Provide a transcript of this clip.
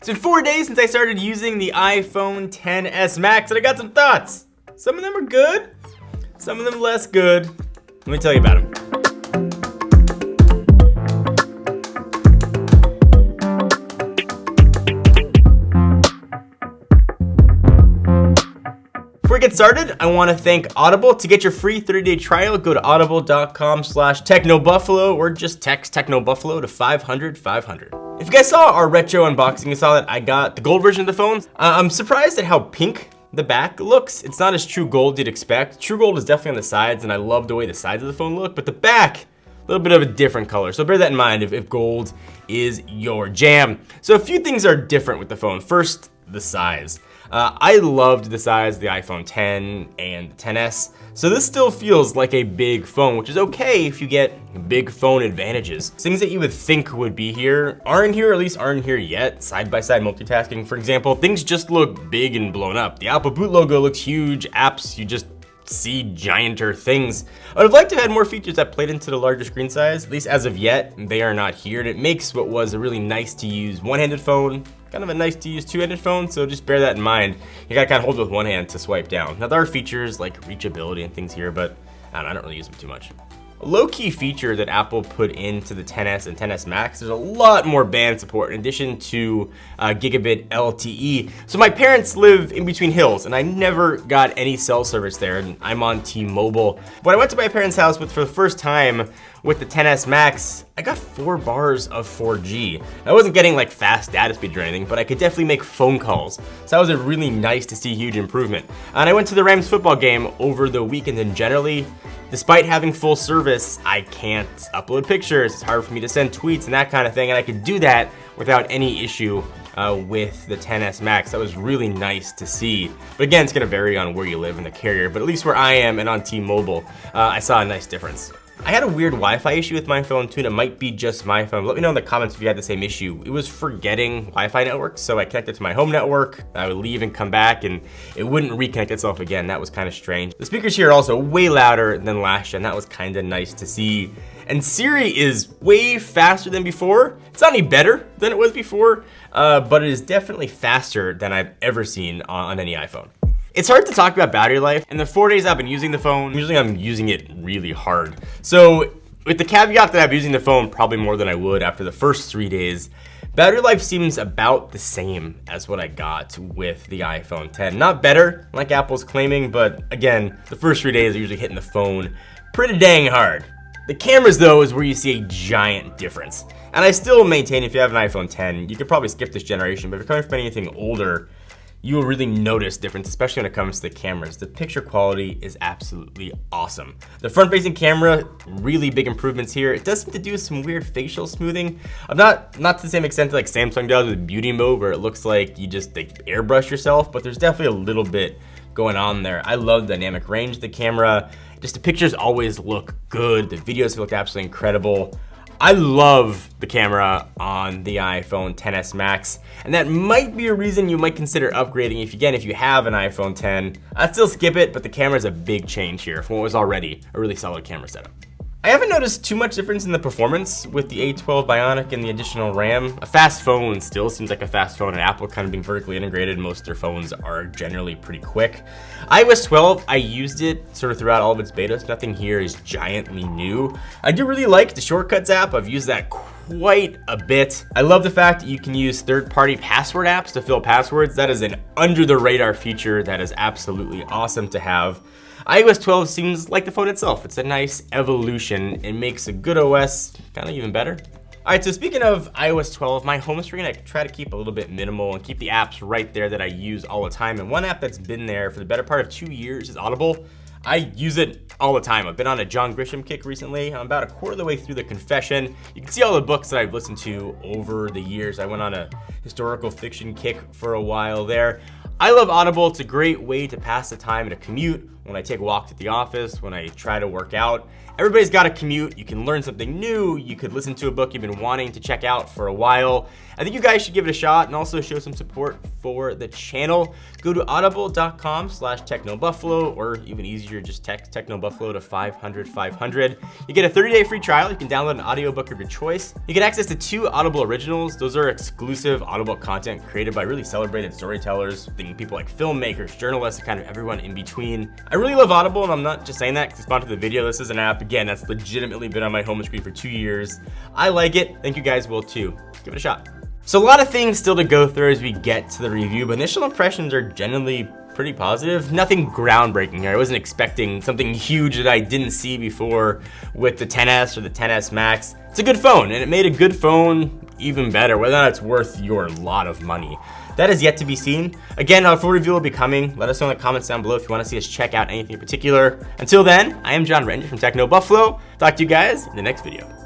It's been 4 days since I started using the iPhone XS Max, and I got some thoughts. Some of them are good, some of them less good. Let me tell you about them. Before we get started, I want to thank Audible. To get your free 30-day trial, go to audible.com/technobuffalo or just text technobuffalo to 500-500. If you guys saw our retro unboxing, you saw that I got the gold version of the phone. I'm surprised at how pink the back looks. It's not as true gold you'd expect. True gold is definitely on the sides, and I love the way the sides of the phone look, but the back, a little bit of a different color. So bear that in mind if gold is your jam. So a few things are different with the phone. First, the size. I loved the size of the iPhone X and the XS. So this still feels like a big phone, which is okay if you get big phone advantages. Things that you would think would be here aren't here, or at least aren't here yet. Side-by-side multitasking, for example, things just look big and blown up. The Apple boot logo looks huge. Apps, you just see gianter things. I would have liked to have had more features that played into the larger screen size. At least as of yet, they are not here. And it makes what was a really nice to use one-handed phone kind of a nice to use two-handed phone, so just bear that in mind. You gotta kind of hold it with one hand to swipe down. Now there are features like reachability and things here, but I don't really use them too much. A low-key feature that Apple put into the XS and XS Max, there's a lot more band support in addition to gigabit LTE. So my parents live in between hills and I never got any cell service there, and I'm on T-Mobile. When I went to my parents' house for the first time with the XS Max, I got 4 bars of 4G. I wasn't getting like fast data speed or anything, but I could definitely make phone calls. So that was a really nice to see huge improvement. And I went to the Rams football game over the weekend, and generally, despite having full service, I can't upload pictures. It's hard for me to send tweets and that kind of thing, and I could do that without any issue with the XS Max. That was really nice to see. But again, it's gonna vary on where you live in the carrier, but at least where I am and on T-Mobile, I saw a nice difference. I had a weird Wi-Fi issue with my phone too, and it might be just my phone. Let me know in the comments if you had the same issue. It was forgetting Wi-Fi networks, so I connected to my home network. I would leave and come back, and it wouldn't reconnect itself again. That was kind of strange. The speakers here are also way louder than last gen. That was kind of nice to see. And Siri is way faster than before. It's not any better than it was before, but it is definitely faster than I've ever seen on any iPhone. It's hard to talk about battery life. In the 4 days I've been using the phone, usually I'm using it really hard. So with the caveat that I'm using the phone probably more than I would after the first 3 days, battery life seems about the same as what I got with the iPhone X. Not better, like Apple's claiming, but again, the first 3 days are usually hitting the phone pretty dang hard. The cameras though is where you see a giant difference. And I still maintain if you have an iPhone X, you could probably skip this generation, but if you're coming from anything older, you will really notice difference, especially when it comes to the cameras. The picture quality is absolutely awesome. The front-facing camera, really big improvements here. It does seem to do some weird facial smoothing. Not to the same extent like Samsung does with beauty mode, where it looks like you just airbrush yourself, but there's definitely a little bit going on there. I love the dynamic range of the camera. Just the pictures always look good. The videos have looked absolutely incredible. I love the camera on the iPhone XS Max, and that might be a reason you might consider upgrading if you have an iPhone X. I'd still skip it, but the camera is a big change here from what was already a really solid camera setup. I haven't noticed too much difference in the performance with the A12 Bionic and the additional RAM. A fast phone still seems like a fast phone, and Apple kind of being vertically integrated, most of their phones are generally pretty quick. iOS 12, I used it sort of throughout all of its betas. Nothing here is giantly new. I do really like the Shortcuts app. I've used that quite a bit. I love the fact that you can use third-party password apps to fill passwords. That is an under-the-radar feature that is absolutely awesome to have. iOS 12 seems like the phone itself. It's a nice evolution. It makes a good OS kind of even better. All right, so speaking of iOS 12, my home screen, I try to keep a little bit minimal and keep the apps right there that I use all the time. And one app that's been there for the better part of 2 years is Audible. I use it all the time. I've been on a John Grisham kick recently. I'm about a quarter of the way through The Confession. You can see all the books that I've listened to over the years. I went on a historical fiction kick for a while there. I love Audible. It's a great way to pass the time in a commute when I take walks at the office, when I try to work out. Everybody's got a commute. You can learn something new. You could listen to a book you've been wanting to check out for a while. I think you guys should give it a shot and also show some support for the channel. Go to audible.com/technobuffalo, or even easier, just text technobuffalo to 500-500. You get a 30-day free trial. You can download an audiobook of your choice. You get access to 2 Audible originals. Those are exclusive Audible content created by really celebrated storytellers, thinking people like filmmakers, journalists, and kind of everyone in between. I really love Audible, and I'm not just saying that because it's sponsored the video. This is an app, again, that's legitimately been on my home screen for 2 years. I like it. Think you guys will too. Give it a shot. So a lot of things still to go through as we get to the review, but initial impressions are generally pretty positive. Nothing groundbreaking here. I wasn't expecting something huge that I didn't see before with the XS or the XS Max. It's a good phone, and it made a good phone even better, whether or not it's worth your lot of money. That is yet to be seen. Again, a full review will be coming. Let us know in the comments down below if you want to see us check out anything in particular. Until then, I am John Renger from Techno Buffalo. Talk to you guys in the next video.